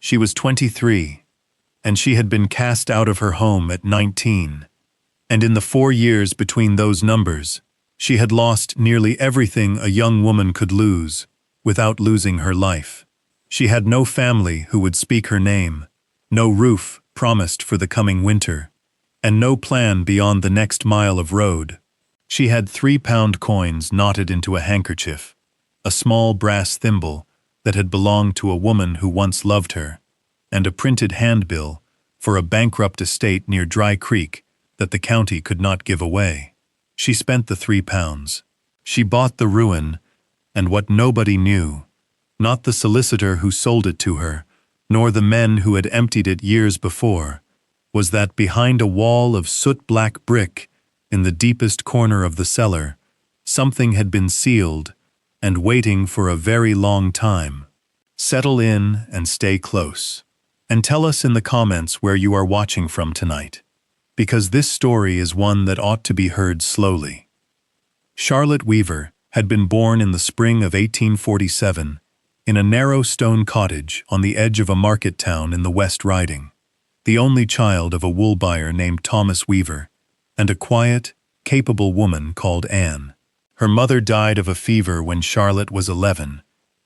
She was 23, and she had been cast out of her home at 19. And in the 4 years between those numbers, she had lost nearly everything a young woman could lose without losing her life. She had no family who would speak her name, no roof promised for the coming winter, and no plan beyond the next mile of road. She had 3-pound coins knotted into a handkerchief, a small brass thimble that had belonged to a woman who once loved her, and a printed handbill for a bankrupt estate near Dry Creek that the county could not give away. She spent the 3 pounds. She bought the ruin, and what nobody knew, not the solicitor who sold it to her, nor the men who had emptied it years before, was that behind a wall of soot-black brick in the deepest corner of the cellar, something had been sealed and waiting for a very long time. Settle in and stay close. And tell us in the comments where you are watching from tonight, because this story is one that ought to be heard slowly. Charlotte Weaver had been born in the spring of 1847 in a narrow stone cottage on the edge of a market town in the West Riding, the only child of a wool buyer named Thomas Weaver and a quiet, capable woman called Anne. Her mother died of a fever when Charlotte was 11,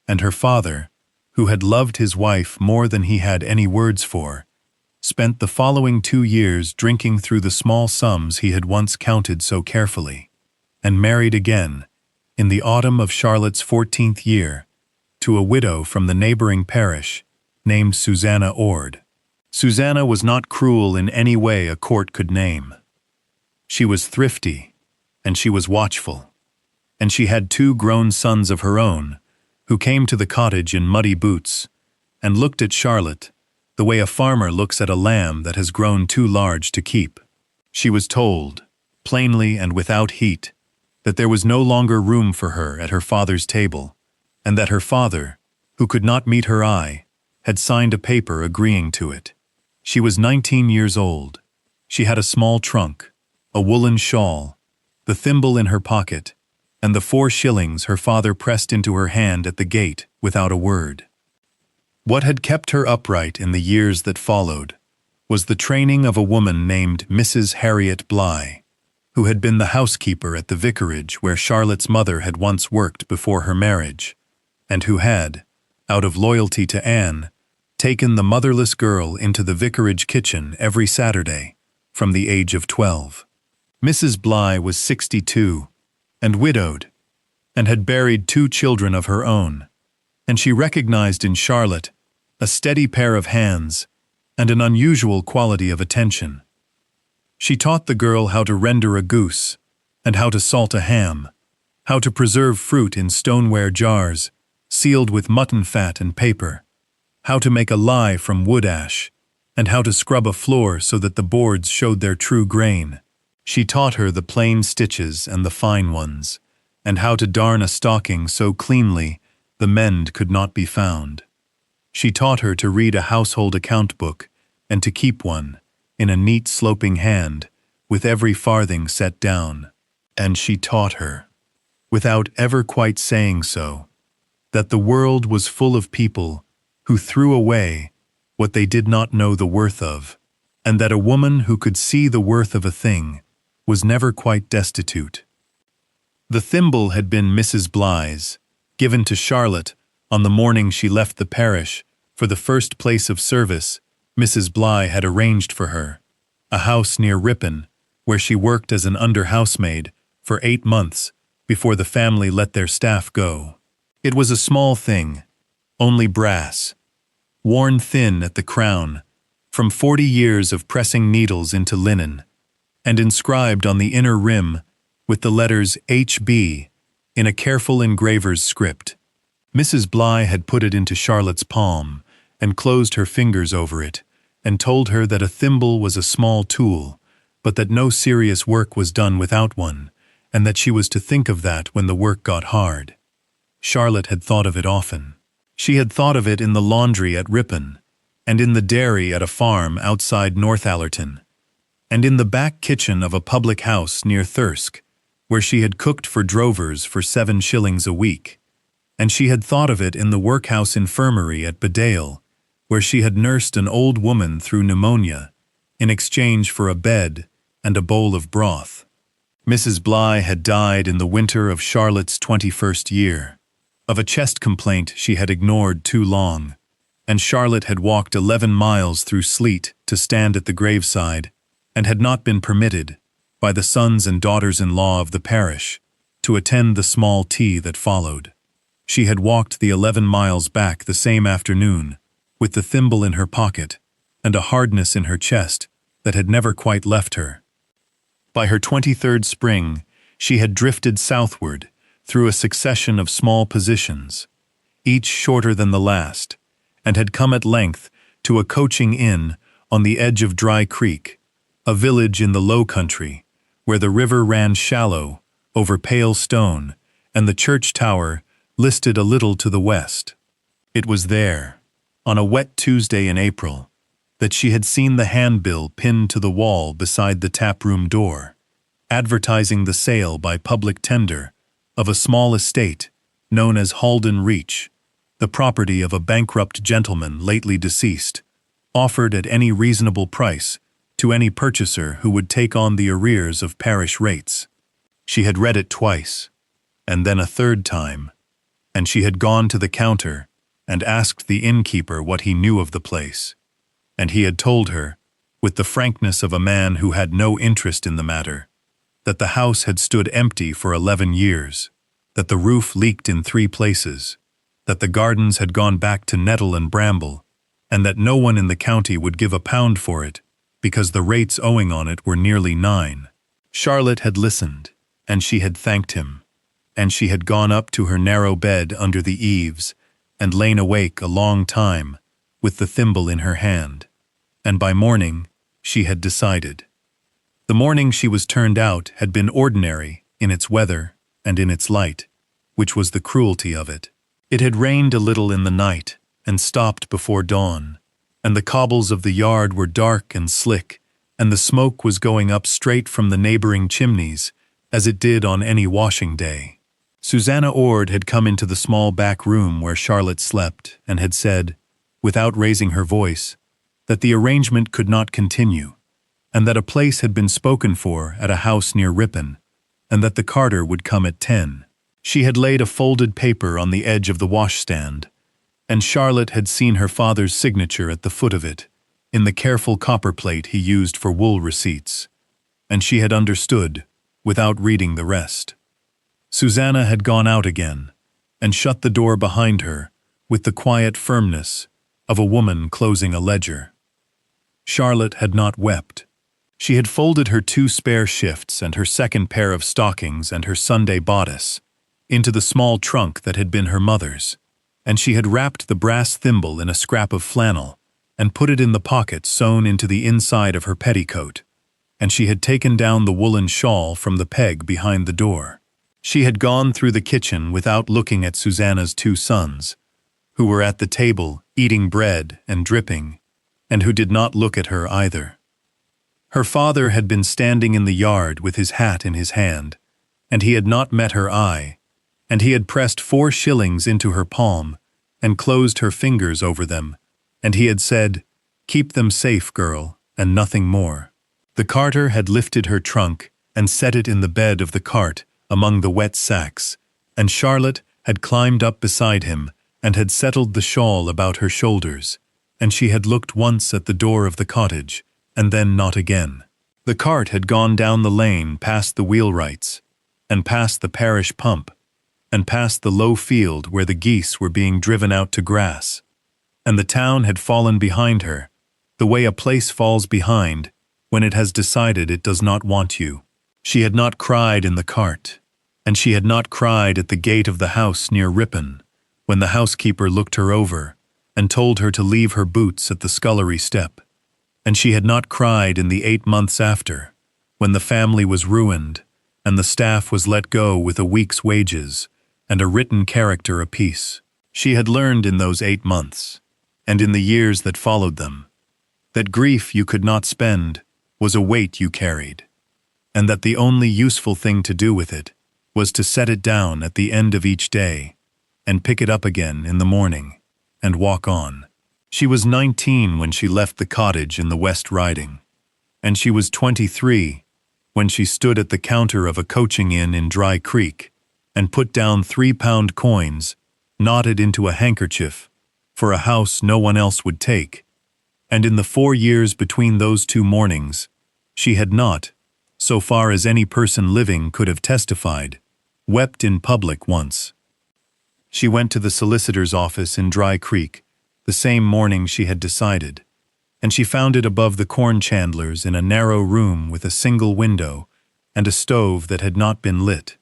and her father, who had loved his wife more than he had any words for, spent the following 2 years drinking through the small sums he had once counted so carefully, and married again, in the autumn of Charlotte's 14th year, to a widow from the neighboring parish named Susanna Ord. Susanna was not cruel in any way a court could name. She was thrifty, and she was watchful, and she had 2 grown sons of her own, who came to the cottage in muddy boots, and looked at Charlotte the way a farmer looks at a lamb that has grown too large to keep. She was told, plainly and without heat, that there was no longer room for her at her father's table, and that her father, who could not meet her eye, had signed a paper agreeing to it. She was 19 years old. She had a small trunk, a woolen shawl, the thimble in her pocket, and the 4 shillings her father pressed into her hand at the gate without a word. What had kept her upright in the years that followed was the training of a woman named Mrs. Harriet Bligh, who had been the housekeeper at the vicarage where Charlotte's mother had once worked before her marriage, and who had, out of loyalty to Anne, taken the motherless girl into the vicarage kitchen every Saturday from the age of 12. Mrs. Bligh was 62 and widowed, and had buried 2 children of her own, and she recognized in Charlotte a steady pair of hands and an unusual quality of attention. She taught the girl how to render a goose, and how to salt a ham, how to preserve fruit in stoneware jars, sealed with mutton fat and paper, how to make a lye from wood ash, and how to scrub a floor so that the boards showed their true grain. She taught her the plain stitches and the fine ones, and how to darn a stocking so cleanly the mend could not be found. She taught her to read a household account book and to keep one, in a neat sloping hand, with every farthing set down. And she taught her, without ever quite saying so, that the world was full of people who threw away what they did not know the worth of, and that a woman who could see the worth of a thing was never quite destitute. The thimble had been Mrs. Bligh's, given to Charlotte on the morning she left the parish for the first place of service Mrs. Bligh had arranged for her, a house near Ripon, where she worked as an under-housemaid for 8 months before the family let their staff go. It was a small thing, only brass, worn thin at the crown, from 40 years of pressing needles into linen, and inscribed on the inner rim with the letters H.B. in a careful engraver's script. Mrs. Bligh had put it into Charlotte's palm and closed her fingers over it, and told her that a thimble was a small tool, but that no serious work was done without one, and that she was to think of that when the work got hard. Charlotte had thought of it often. She had thought of it in the laundry at Ripon, and in the dairy at a farm outside Northallerton, and in the back kitchen of a public house near Thirsk, where she had cooked for drovers for 7 shillings a week, and she had thought of it in the workhouse infirmary at Bedale, where she had nursed an old woman through pneumonia in exchange for a bed and a bowl of broth. Mrs. Bly had died in the winter of Charlotte's 21st year, of a chest complaint she had ignored too long, and Charlotte had walked 11 miles through sleet to stand at the graveside, and had not been permitted, by the sons and daughters-in-law of the parish, to attend the small tea that followed. She had walked the 11 miles back the same afternoon, with the thimble in her pocket, and a hardness in her chest that had never quite left her. By her 23rd spring, she had drifted southward through a succession of small positions, each shorter than the last, and had come at length to a coaching inn on the edge of Dry Creek, a village in the low country, where the river ran shallow over pale stone, and the church tower listed a little to the west. It was there, on a wet Tuesday in April, that she had seen the handbill pinned to the wall beside the taproom door, advertising the sale by public tender of a small estate known as Halden Reach, the property of a bankrupt gentleman lately deceased, offered at any reasonable price to any purchaser who would take on the arrears of parish rates. She had read it twice, and then a third time, and she had gone to the counter and asked the innkeeper what he knew of the place, and he had told her, with the frankness of a man who had no interest in the matter, that the house had stood empty for 11 years, that the roof leaked in 3 places, that the gardens had gone back to nettle and bramble, and that no one in the county would give a pound for it, because the rates owing on it were nearly 9. Charlotte had listened, and she had thanked him, and she had gone up to her narrow bed under the eaves, and lain awake a long time, with the thimble in her hand, and by morning she had decided. The morning she was turned out had been ordinary in its weather and in its light, which was the cruelty of it. It had rained a little in the night, and stopped before dawn, and the cobbles of the yard were dark and slick, and the smoke was going up straight from the neighboring chimneys, as it did on any washing day. Susanna Ord had come into the small back room where Charlotte slept, and had said, without raising her voice, that the arrangement could not continue, and that a place had been spoken for at a house near Ripon, and that the carter would come at 10. She had laid a folded paper on the edge of the washstand, and Charlotte had seen her father's signature at the foot of it, in the careful copperplate he used for wool receipts, and she had understood, without reading the rest. Susanna had gone out again, and shut the door behind her with the quiet firmness of a woman closing a ledger. Charlotte had not wept. She had folded her 2 spare shifts and her second pair of stockings and her Sunday bodice into the small trunk that had been her mother's, and she had wrapped the brass thimble in a scrap of flannel and put it in the pocket sewn into the inside of her petticoat, and she had taken down the woolen shawl from the peg behind the door. She had gone through the kitchen without looking at Susanna's 2 sons, who were at the table eating bread and dripping, and who did not look at her either. Her father had been standing in the yard with his hat in his hand, and he had not met her eye, and he had pressed 4 shillings into her palm and closed her fingers over them, and he had said, "Keep them safe, girl, and nothing more." The carter had lifted her trunk and set it in the bed of the cart among the wet sacks, and Charlotte had climbed up beside him and had settled the shawl about her shoulders, and she had looked once at the door of the cottage, and then not again. The cart had gone down the lane past the wheelwrights, and past the parish pump, and past the low field where the geese were being driven out to grass, and the town had fallen behind her, the way a place falls behind when it has decided it does not want you. She had not cried in the cart, and she had not cried at the gate of the house near Ripon, when the housekeeper looked her over and told her to leave her boots at the scullery step, and she had not cried in the 8 months after, when the family was ruined, and the staff was let go with a week's wages, and a written character apiece. She had learned in those 8 months, and in the years that followed them, that grief you could not spend was a weight you carried, and that the only useful thing to do with it was to set it down at the end of each day, and pick it up again in the morning, and walk on. She was 19 when she left the cottage in the West Riding, and she was 23 when she stood at the counter of a coaching inn in Dry Creek and put down 3-pound coins, knotted into a handkerchief, for a house no one else would take. And in the 4 years between those two mornings, she had not, so far as any person living could have testified, wept in public once. She went to the solicitor's office in Dry Creek the same morning she had decided, and she found it above the corn chandler's in a narrow room with a single window and a stove that had not been lit.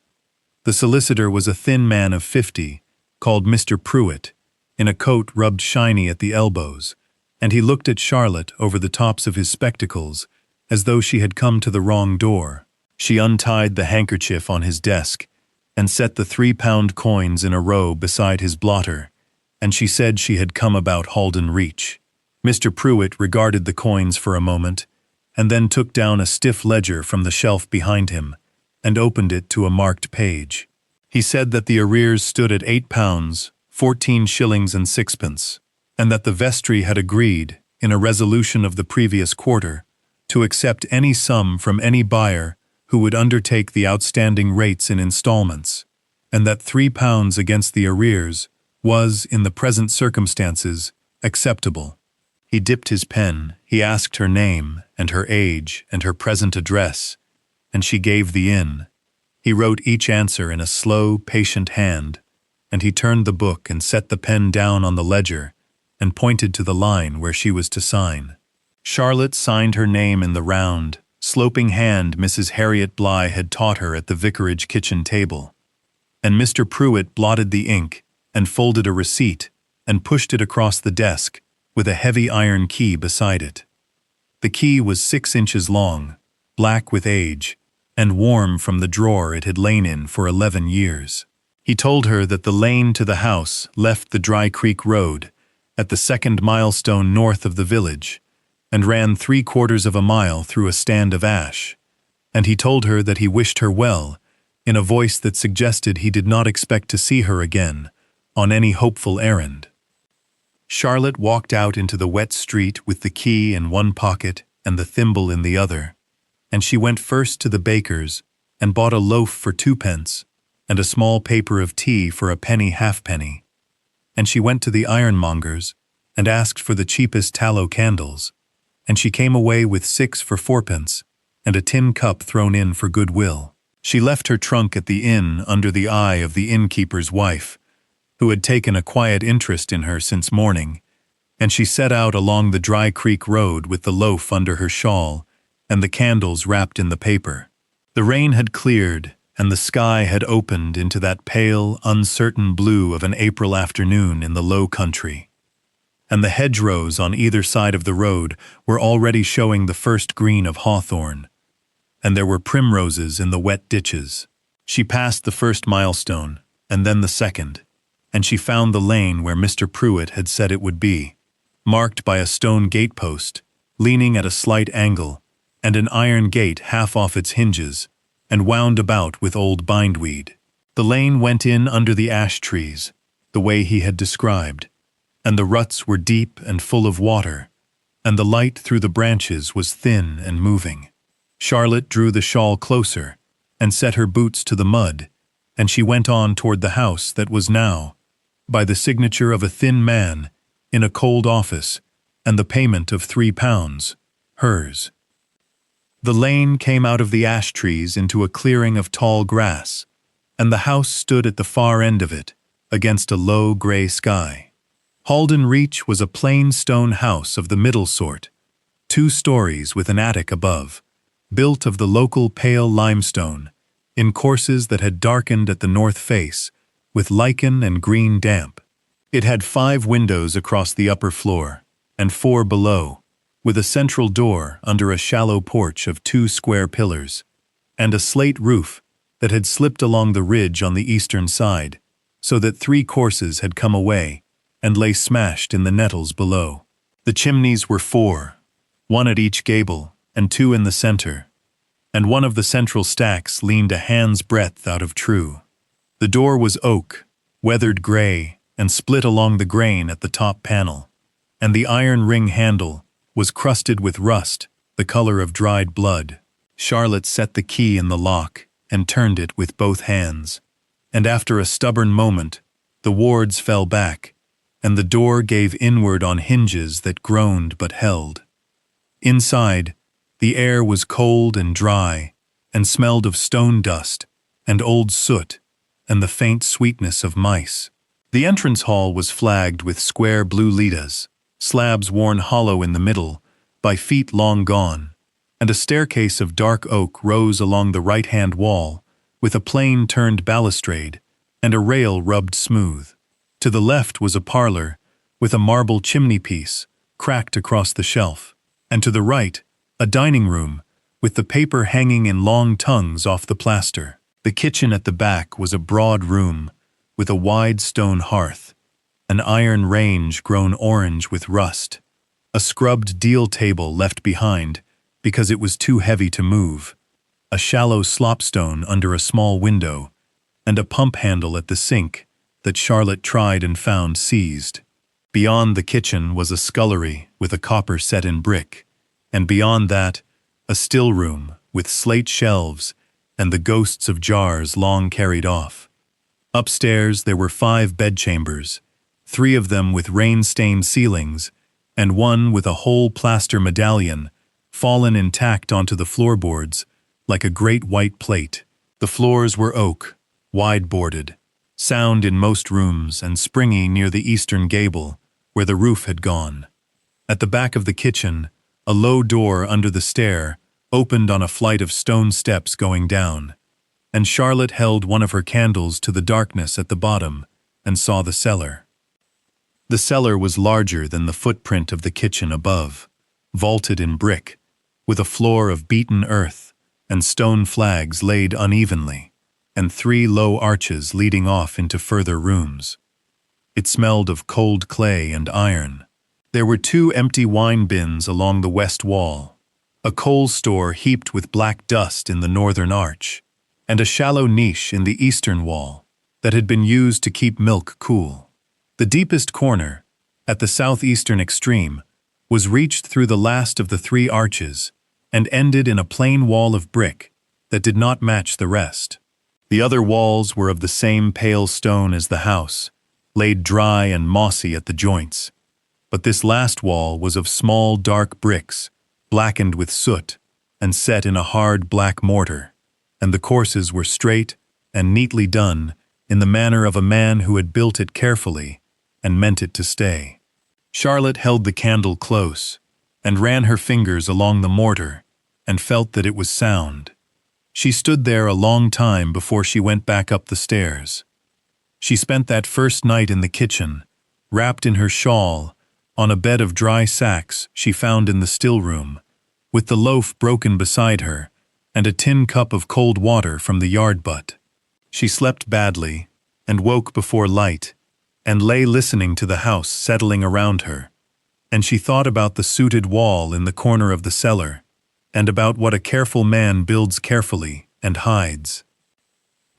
The solicitor was a thin man of 50, called Mr. Pruitt, in a coat rubbed shiny at the elbows, and he looked at Charlotte over the tops of his spectacles as though she had come to the wrong door. She untied the handkerchief on his desk and set the 3-pound coins in a row beside his blotter, and she said she had come about Halden Reach. Mr. Pruitt regarded the coins for a moment, and then took down a stiff ledger from the shelf behind him and opened it to a marked page. He said that the arrears stood at £8, 14 shillings and sixpence, and that the vestry had agreed, in a resolution of the previous quarter, to accept any sum from any buyer who would undertake the outstanding rates in installments, and that £3 against the arrears was, in the present circumstances, acceptable. He dipped his pen, he asked her name, and her age, and her present address, and she gave the inn. He wrote each answer in a slow, patient hand, and he turned the book and set the pen down on the ledger, and pointed to the line where she was to sign. Charlotte signed her name in the round, sloping hand Mrs. Harriet Bligh had taught her at the vicarage kitchen table, and Mr. Pruitt blotted the ink and folded a receipt and pushed it across the desk with a heavy iron key beside it. The key was 6 inches long, black with age, and warm from the drawer it had lain in for 11 years. He told her that the lane to the house left the Dry Creek Road at the 2nd milestone north of the village and ran 3/4 of a mile through a stand of ash, and he told her that he wished her well in a voice that suggested he did not expect to see her again on any hopeful errand. Charlotte walked out into the wet street with the key in one pocket and the thimble in the other, and she went first to the baker's and bought a loaf for 2 pence and a small paper of tea for a penny halfpenny, and she went to the ironmonger's and asked for the cheapest tallow candles, and she came away with 6 for 4 pence and a tin cup thrown in for goodwill. She left her trunk at the inn under the eye of the innkeeper's wife, who had taken a quiet interest in her since morning, and she set out along the Dry Creek Road with the loaf under her shawl and the candles wrapped in the paper. The rain had cleared, and the sky had opened into that pale, uncertain blue of an April afternoon in the low country, and the hedgerows on either side of the road were already showing the first green of hawthorn, and there were primroses in the wet ditches. She passed the first milestone, and then the second, and she found the lane where Mr. Pruitt had said it would be, marked by a stone gatepost, leaning at a slight angle, and an iron gate half off its hinges, and wound about with old bindweed. The lane went in under the ash trees, the way he had described, and the ruts were deep and full of water, and the light through the branches was thin and moving. Charlotte drew the shawl closer, and set her boots to the mud, and she went on toward the house that was now, by the signature of a thin man, in a cold office, and the payment of £3, hers. The lane came out of the ash trees into a clearing of tall grass, and the house stood at the far end of it, against a low grey sky. Halden Reach was a plain stone house of the middle sort, 2 stories with an attic above, built of the local pale limestone, in courses that had darkened at the north face, with lichen and green damp. It had 5 windows across the upper floor, and 4 below, with a central door under a shallow porch of 2 square pillars, and a slate roof that had slipped along the ridge on the eastern side, so that 3 courses had come away and lay smashed in the nettles below. The chimneys were 4, 1 at each gable and 2 in the center, and one of the central stacks leaned a hand's breadth out of true. The door was oak, weathered gray, and split along the grain at the top panel, and the iron ring handle was crusted with rust, the color of dried blood. Charlotte set the key in the lock and turned it with both hands. And after a stubborn moment, the wards fell back, and the door gave inward on hinges that groaned but held. Inside, the air was cold and dry, and smelled of stone dust, and old soot, and the faint sweetness of mice. The entrance hall was flagged with square blue litas, slabs worn hollow in the middle, by feet long gone, and a staircase of dark oak rose along the right-hand wall, with a plain turned balustrade, and a rail rubbed smooth. To the left was a parlor, with a marble chimney-piece, cracked across the shelf, and to the right, a dining room, with the paper hanging in long tongues off the plaster. The kitchen at the back was a broad room, with a wide stone hearth, an iron range grown orange with rust, a scrubbed deal table left behind because it was too heavy to move, a shallow slopstone under a small window, and a pump handle at the sink that Charlotte tried and found seized. Beyond the kitchen was a scullery with a copper set in brick, and beyond that, a still room with slate shelves and the ghosts of jars long carried off. Upstairs there were 5 bedchambers, 3 of them with rain-stained ceilings, and one with a whole plaster medallion fallen intact onto the floorboards like a great white plate. The floors were oak, wide-boarded, sound in most rooms and springy near the eastern gable, where the roof had gone. At the back of the kitchen, a low door under the stair opened on a flight of stone steps going down, and Charlotte held one of her candles to the darkness at the bottom and saw the cellar. The cellar was larger than the footprint of the kitchen above, vaulted in brick, with a floor of beaten earth and stone flags laid unevenly, and 3 low arches leading off into further rooms. It smelled of cold clay and iron. There were 2 empty wine bins along the west wall, a coal store heaped with black dust in the northern arch, and a shallow niche in the eastern wall that had been used to keep milk cool. The deepest corner, at the southeastern extreme, was reached through the last of the 3 arches and ended in a plain wall of brick that did not match the rest. The other walls were of the same pale stone as the house, laid dry and mossy at the joints, but this last wall was of small dark bricks, blackened with soot, and set in a hard black mortar, and the courses were straight and neatly done in the manner of a man who had built it carefully and meant it to stay. Charlotte held the candle close and ran her fingers along the mortar and felt that it was sound. She stood there a long time before she went back up the stairs. She spent that first night in the kitchen, wrapped in her shawl, on a bed of dry sacks she found in the still room, with the loaf broken beside her and a tin cup of cold water from the yard butt. She slept badly and woke before light and lay listening to the house settling around her, and she thought about the sooted wall in the corner of the cellar and about what a careful man builds carefully and hides.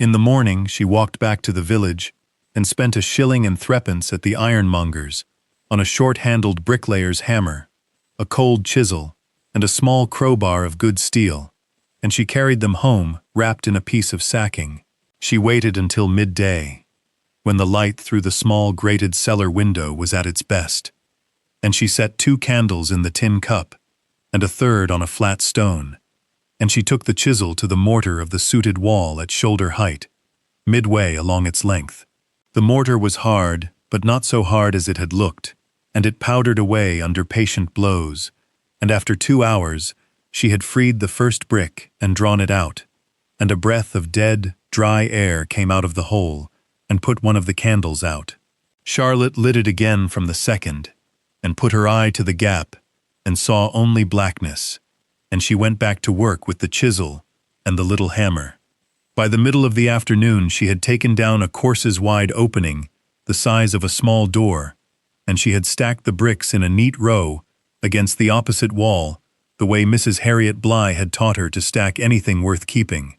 In the morning she walked back to the village and spent 1 shilling and 3pence at the ironmonger's on a short-handled bricklayer's hammer, a cold chisel, and a small crowbar of good steel, and she carried them home wrapped in a piece of sacking. She waited until midday, when the light through the small grated cellar window was at its best, and she set 2 candles in the tin cup and a third on a flat stone, and she took the chisel to the mortar of the sooted wall at shoulder height, midway along its length. The mortar was hard, but not so hard as it had looked, and it powdered away under patient blows, and after 2 hours she had freed the first brick and drawn it out, and a breath of dead, dry air came out of the hole and put one of the candles out. Charlotte lit it again from the second, and put her eye to the gap, and saw only blackness, and she went back to work with the chisel and the little hammer. By the middle of the afternoon she had taken down a courses-wide opening, the size of a small door, and she had stacked the bricks in a neat row against the opposite wall, the way Mrs. Harriet Bligh had taught her to stack anything worth keeping.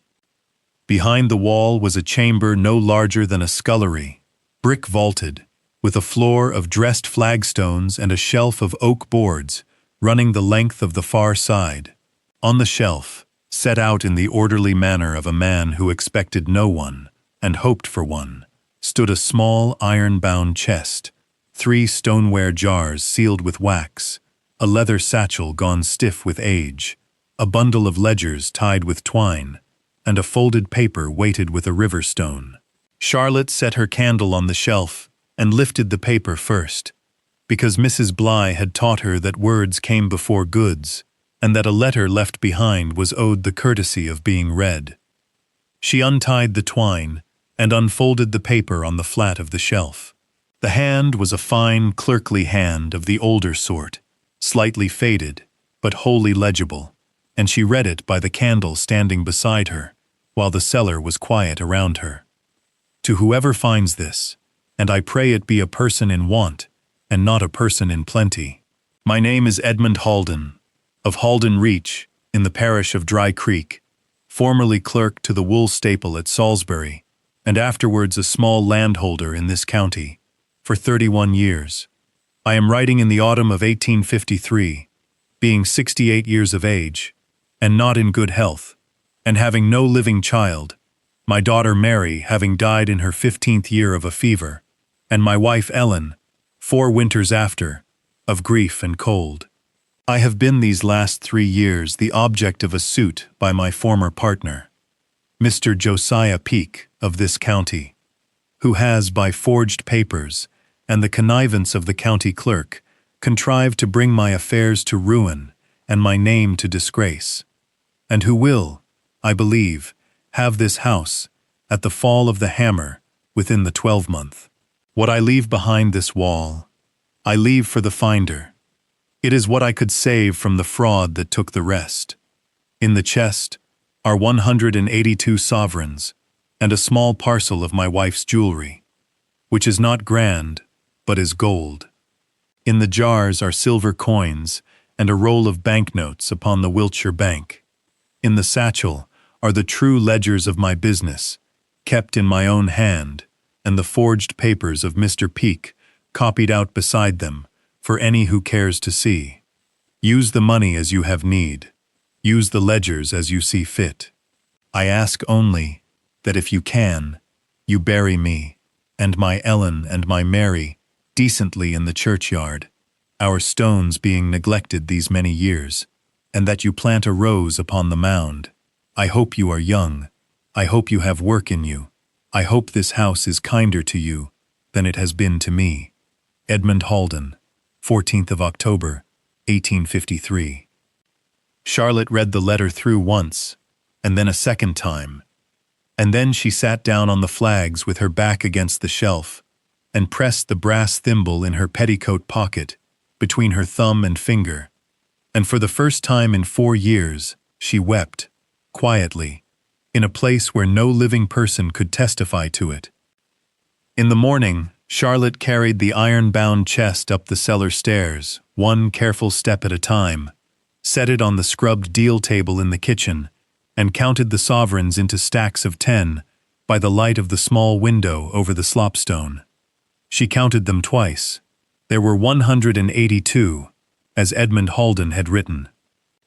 Behind the wall was a chamber no larger than a scullery, brick-vaulted, with a floor of dressed flagstones and a shelf of oak boards running the length of the far side. On the shelf, set out in the orderly manner of a man who expected no one and hoped for one, stood a small iron-bound chest, 3 stoneware jars sealed with wax, a leather satchel gone stiff with age, a bundle of ledgers tied with twine, and a folded paper weighted with a river stone. Charlotte set her candle on the shelf and lifted the paper first, because Mrs. Bly had taught her that words came before goods, and that a letter left behind was owed the courtesy of being read. She untied the twine and unfolded the paper on the flat of the shelf. The hand was a fine, clerkly hand of the older sort, slightly faded, but wholly legible, and she read it by the candle standing beside her, while the cellar was quiet around her. To whoever finds this, and I pray it be a person in want, and not a person in plenty. My name is Edmund Halden, of Halden Reach, in the parish of Dry Creek, formerly clerk to the wool staple at Salisbury, and afterwards a small landholder in this county, for 31 years. I am writing in the autumn of 1853, being 68 years of age, and not in good health, and having no living child, my daughter Mary having died in her 15th year of a fever, and my wife Ellen, 4 winters after, of grief and cold. I have been these last 3 years the object of a suit by my former partner, Mr. Josiah Peake of this county, who has, by forged papers and the connivance of the county clerk, contrived to bring my affairs to ruin and my name to disgrace, and who will, I believe, have this house, at the fall of the hammer, within the 12-month. What I leave behind this wall, I leave for the finder. It is what I could save from the fraud that took the rest. In the chest are 182 sovereigns and a small parcel of my wife's jewelry, which is not grand, but is gold. In the jars are silver coins and a roll of banknotes upon the Wiltshire Bank. In the satchel are the true ledgers of my business, kept in my own hand, and the forged papers of Mr. Peake copied out beside them for any who cares to see. Use the money as you have need. Use the ledgers as you see fit. I ask only that if you can, you bury me, and my Ellen and my Mary, decently in the churchyard, our stones being neglected these many years, and that you plant a rose upon the mound. I hope you are young. I hope you have work in you. I hope this house is kinder to you than it has been to me. Edmund Halden, 14th of October, 1853. Charlotte read the letter through once, and then a second time, and then she sat down on the flags with her back against the shelf, and pressed the brass thimble in her petticoat pocket, between her thumb and finger, and for the first time in 4 years, she wept, quietly, in a place where no living person could testify to it. In the morning, Charlotte carried the iron-bound chest up the cellar stairs, one careful step at a time, set it on the scrubbed deal table in the kitchen, and counted the sovereigns into stacks of 10 by the light of the small window over the slopstone. She counted them twice. There were 182, as Edmund Halden had written.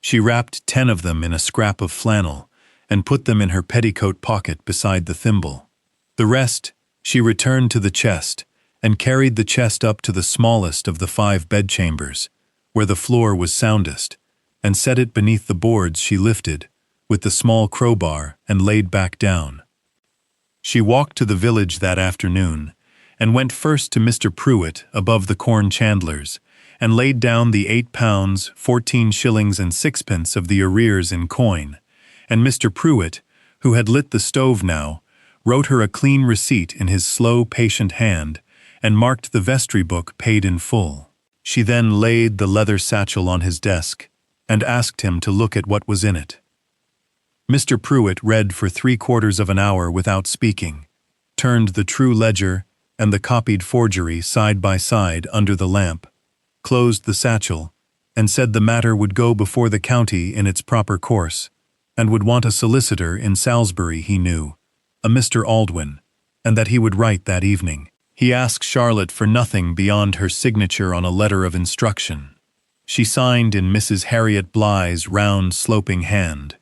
She wrapped 10 of them in a scrap of flannel and put them in her petticoat pocket beside the thimble. The rest she returned to the chest and carried the chest up to the smallest of the 5 bedchambers, where the floor was soundest, and set it beneath the boards she lifted, with the small crowbar, and laid back down. She walked to the village that afternoon, and went first to Mr. Pruitt above the corn chandler's, and laid down the £8, 14 shillings and 6pence of the arrears in coin, and Mr. Pruitt, who had lit the stove now, wrote her a clean receipt in his slow, patient hand, and marked the vestry book paid in full. She then laid the leather satchel on his desk, and asked him to look at what was in it. Mr. Pruitt read for 3/4 of an hour without speaking, turned the true ledger and the copied forgery side by side under the lamp, closed the satchel, and said the matter would go before the county in its proper course, and would want a solicitor in Salisbury he knew, a Mr. Aldwin, and that he would write that evening. He asked Charlotte for nothing beyond her signature on a letter of instruction. She signed in Mrs. Harriet Bly's round, sloping hand.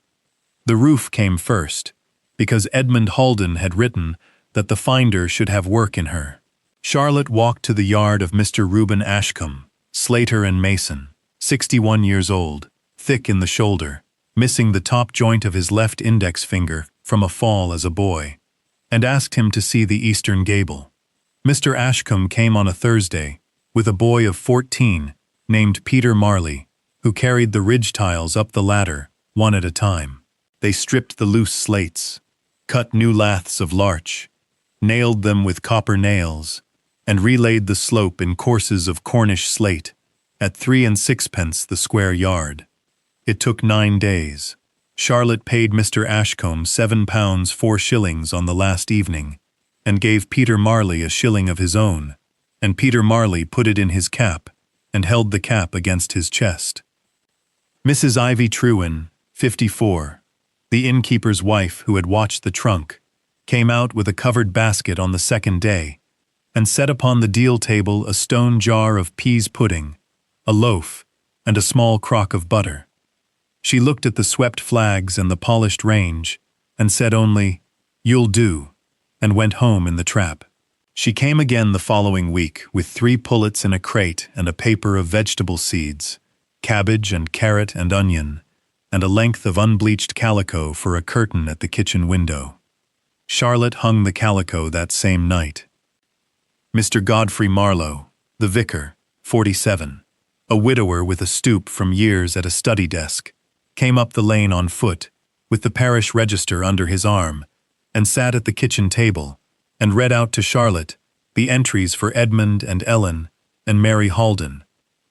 The roof came first, because Edmund Halden had written that the finder should have work in her. Charlotte walked to the yard of Mr. Reuben Ashcombe, slater and mason, 61 years old, thick in the shoulder, missing the top joint of his left index finger from a fall as a boy, and asked him to see the eastern gable. Mr. Ashcombe came on a Thursday with a boy of 14 named Peter Marley, who carried the ridge tiles up the ladder, one at a time. They stripped the loose slates, cut new laths of larch, nailed them with copper nails, and relaid the slope in courses of Cornish slate at 3 and 6pence the square yard. It took 9 days. Charlotte paid Mr. Ashcombe £7 4 shillings on the last evening, and gave Peter Marley a shilling of his own, and Peter Marley put it in his cap, and held the cap against his chest. Mrs. Ivy Trewin, 54, the innkeeper's wife who had watched the trunk, came out with a covered basket on the second day, and set upon the deal table a stone jar of peas pudding, a loaf, and a small crock of butter. She looked at the swept flags and the polished range, and said only, "You'll do," and went home in the trap. She came again the following week with 3 pullets in a crate and a paper of vegetable seeds, cabbage and carrot and onion, and a length of unbleached calico for a curtain at the kitchen window. Charlotte hung the calico that same night. Mr. Godfrey Marlowe, the vicar, 47, a widower with a stoop from years at a study desk, came up the lane on foot, with the parish register under his arm, and sat at the kitchen table, and read out to Charlotte the entries for Edmund and Ellen and Mary Halden,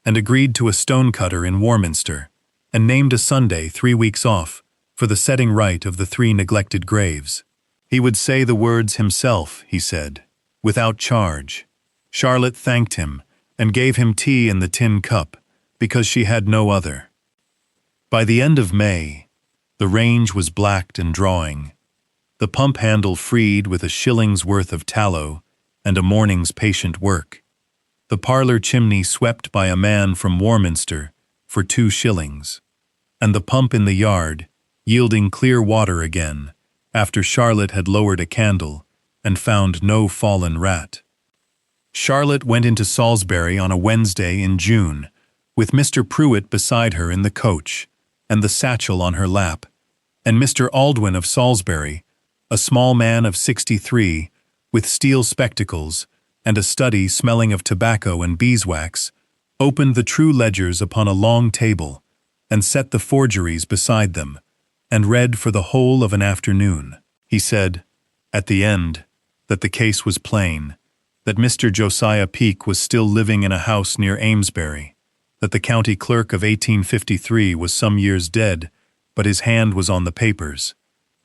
and agreed to a stonecutter in Warminster, and named a Sunday 3 weeks off for the setting right of the 3 neglected graves. He would say the words himself, he said, without charge. Charlotte thanked him and gave him tea in the tin cup, because she had no other. By the end of May, the range was blacked and drawing, the pump handle freed with a shilling's worth of tallow and a morning's patient work, the parlor chimney swept by a man from Warminster for 2 shillings, and the pump in the yard yielding clear water again after Charlotte had lowered a candle and found no fallen rat. Charlotte went into Salisbury on a Wednesday in June, with Mr. Pruitt beside her in the coach, and the satchel on her lap, and Mr. Aldwin of Salisbury, a small man of 63, with steel spectacles and a study smelling of tobacco and beeswax, opened the true ledgers upon a long table, and set the forgeries beside them, and read for the whole of an afternoon. He said, at the end, that the case was plain, that Mr. Josiah Peake was still living in a house near Amesbury, that the county clerk of 1853 was some years dead, but his hand was on the papers,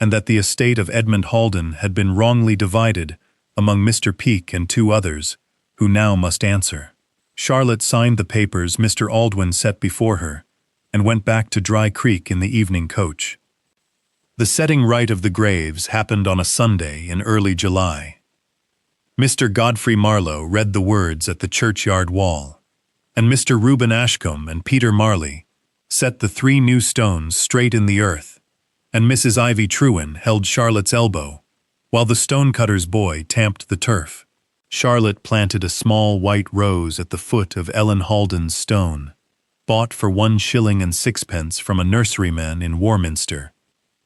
and that the estate of Edmund Halden had been wrongly divided among Mr. Peake and 2 others, who now must answer. Charlotte signed the papers Mr. Aldwin set before her, and went back to Dry Creek in the evening coach. The setting right of the graves happened on a Sunday in early July. Mr. Godfrey Marlowe read the words at the churchyard wall, and Mr. Reuben Ashcombe and Peter Marley set the 3 new stones straight in the earth, and Mrs. Ivy Trewin held Charlotte's elbow, while the stonecutter's boy tamped the turf. Charlotte planted a small white rose at the foot of Ellen Halden's stone, bought for 1 shilling and 6pence from a nurseryman in Warminster,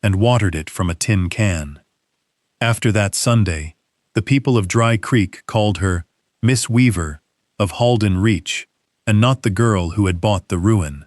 and watered it from a tin can. After that Sunday, the people of Dry Creek called her Miss Weaver of Halden Reach, and not the girl who had bought the ruin.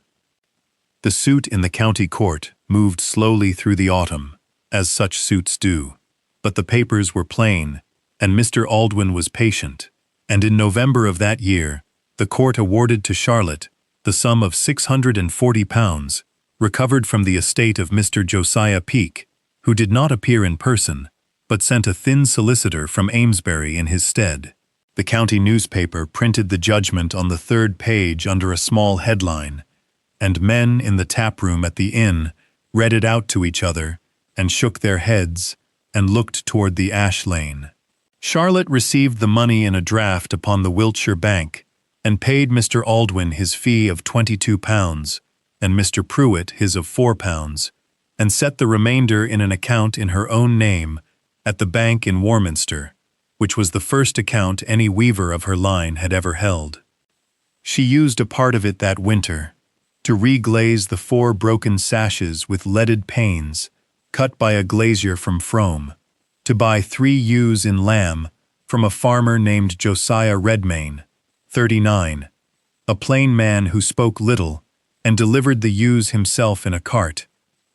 The suit in the county court moved slowly through the autumn, as such suits do, but the papers were plain, and Mr. Aldwin was patient, and in November of that year, the court awarded to Charlotte the sum of £640, recovered from the estate of Mr. Josiah Peake, who did not appear in person, but sent a thin solicitor from Amesbury in his stead. The county newspaper printed the judgment on the 3rd page under a small headline, and men in the taproom at the inn read it out to each other, and shook their heads, and looked toward the ash lane. Charlotte received the money in a draft upon the Wiltshire Bank, and paid Mr. Aldwin his fee of £22, and Mr. Pruitt his of £4, and set the remainder in an account in her own name at the bank in Warminster, which was the first account any weaver of her line had ever held. She used a part of it that winter to reglaze the 4 broken sashes with leaded panes cut by a glazier from Frome, to buy 3 ewes in lamb from a farmer named Josiah Redmayne, 39, a plain man who spoke little, and delivered the ewes himself in a cart,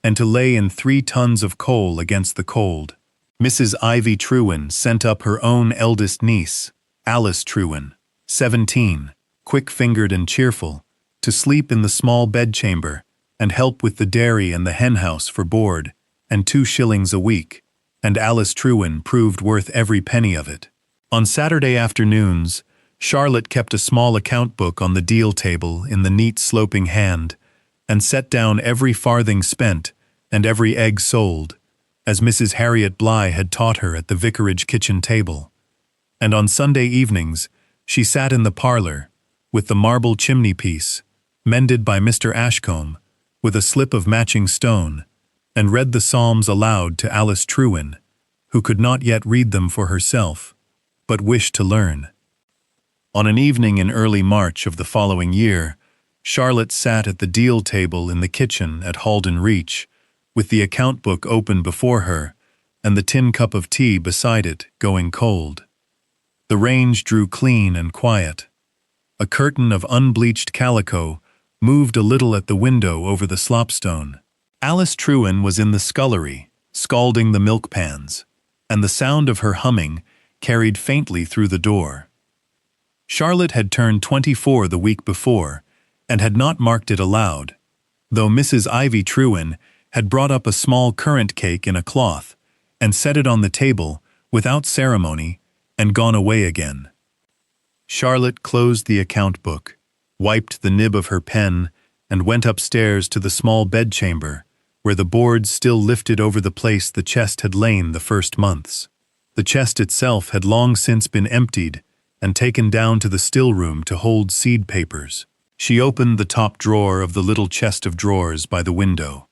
and to lay in 3 tons of coal against the cold. Mrs. Ivy Trewin sent up her own eldest niece, Alice Trewin, 17, quick-fingered and cheerful, to sleep in the small bedchamber and help with the dairy and the henhouse for board, and 2 shillings a week, and Alice Trewin proved worth every penny of it. On Saturday afternoons, Charlotte kept a small account book on the deal table in the neat sloping hand, and set down every farthing spent and every egg sold, as Mrs. Harriet Bligh had taught her at the vicarage kitchen table. And on Sunday evenings, she sat in the parlor, with the marble chimney-piece, mended by Mr. Ashcombe, with a slip of matching stone, and read the Psalms aloud to Alice Trewin, who could not yet read them for herself, but wished to learn. On an evening in early March of the following year, Charlotte sat at the deal table in the kitchen at Halden Reach, with the account book open before her, and the tin cup of tea beside it going cold. The range drew clean and quiet. A curtain of unbleached calico moved a little at the window over the slopstone. Alice Trewin was in the scullery, scalding the milk pans, and the sound of her humming carried faintly through the door. Charlotte had turned 24 the week before, and had not marked it aloud, though Mrs. Ivy Trewin had brought up a small currant cake in a cloth, and set it on the table without ceremony, and gone away again. Charlotte closed the account book, wiped the nib of her pen, and went upstairs to the small bedchamber, where the boards still lifted over the place the chest had lain the first months. The chest itself had long since been emptied and taken down to the still room to hold seed papers. She opened the top drawer of the little chest of drawers by the window,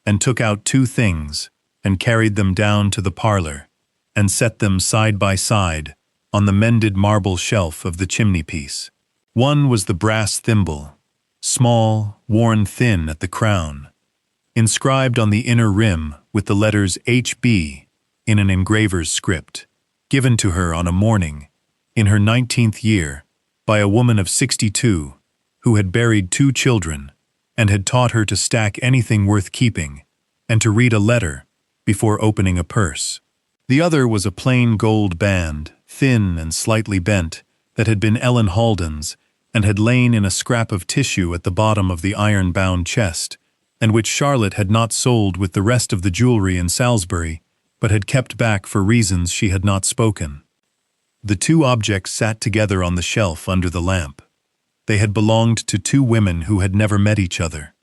and took out 2 things, and carried them down to the parlor, and set them side by side on the mended marble shelf of the chimney-piece. One was the brass thimble, small, worn thin at the crown, inscribed on the inner rim with the letters H.B. in an engraver's script, given to her on a morning, in her 19th year, by a woman of 62, who had buried 2 children, and had taught her to stack anything worth keeping, and to read a letter before opening a purse. The other was a plain gold band, thin and slightly bent, that had been Ellen Halden's, and had lain in a scrap of tissue at the bottom of the iron-bound chest, and which Charlotte had not sold with the rest of the jewelry in Salisbury, but had kept back for reasons she had not spoken. The 2 objects sat together on the shelf under the lamp. They had belonged to 2 women who had never met each other,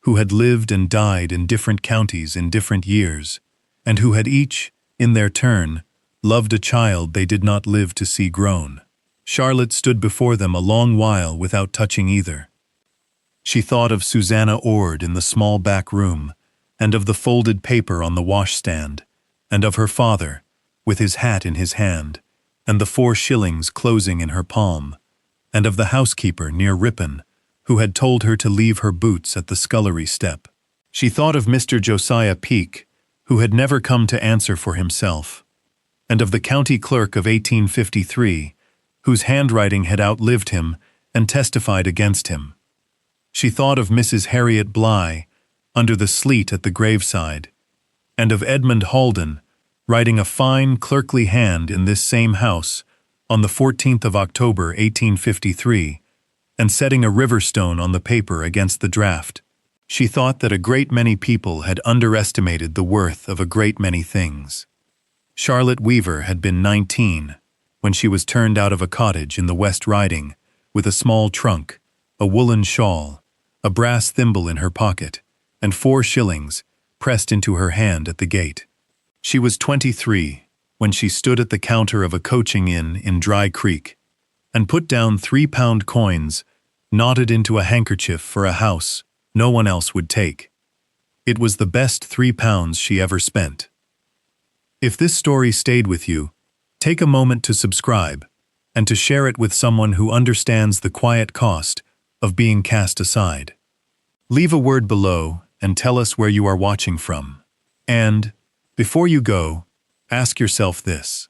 who had lived and died in different counties in different years, and who had each, in their turn, loved a child they did not live to see grown. Charlotte stood before them a long while without touching either. She thought of Susanna Ord in the small back room, and of the folded paper on the washstand, and of her father, with his hat in his hand, and the 4 shillings closing in her palm, and of the housekeeper near Ripon, who had told her to leave her boots at the scullery step. She thought of Mr. Josiah Peake, who had never come to answer for himself, and of the county clerk of 1853, whose handwriting had outlived him and testified against him. She thought of Mrs. Harriet Bligh, under the sleet at the graveside, and of Edmund Halden, writing a fine clerkly hand in this same house on the 14th of October, 1853, and setting a river stone on the paper against the draft. She thought that a great many people had underestimated the worth of a great many things. Charlotte Weaver had been 19 when she was turned out of a cottage in the West Riding with a small trunk, a woolen shawl, a brass thimble in her pocket, and 4 shillings pressed into her hand at the gate. She was 23 when she stood at the counter of a coaching inn in Dry Creek and put down 3-pound coins knotted into a handkerchief for a house no one else would take. It was the best 3 pounds she ever spent. If this story stayed with you, take a moment to subscribe and to share it with someone who understands the quiet cost of being cast aside. Leave a word below and tell us where you are watching from. And, before you go, ask yourself this: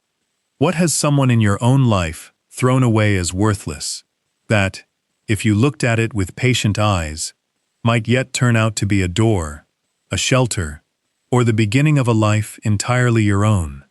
what has someone in your own life thrown away as worthless, that, if you looked at it with patient eyes, might yet turn out to be a door, a shelter, or the beginning of a life entirely your own?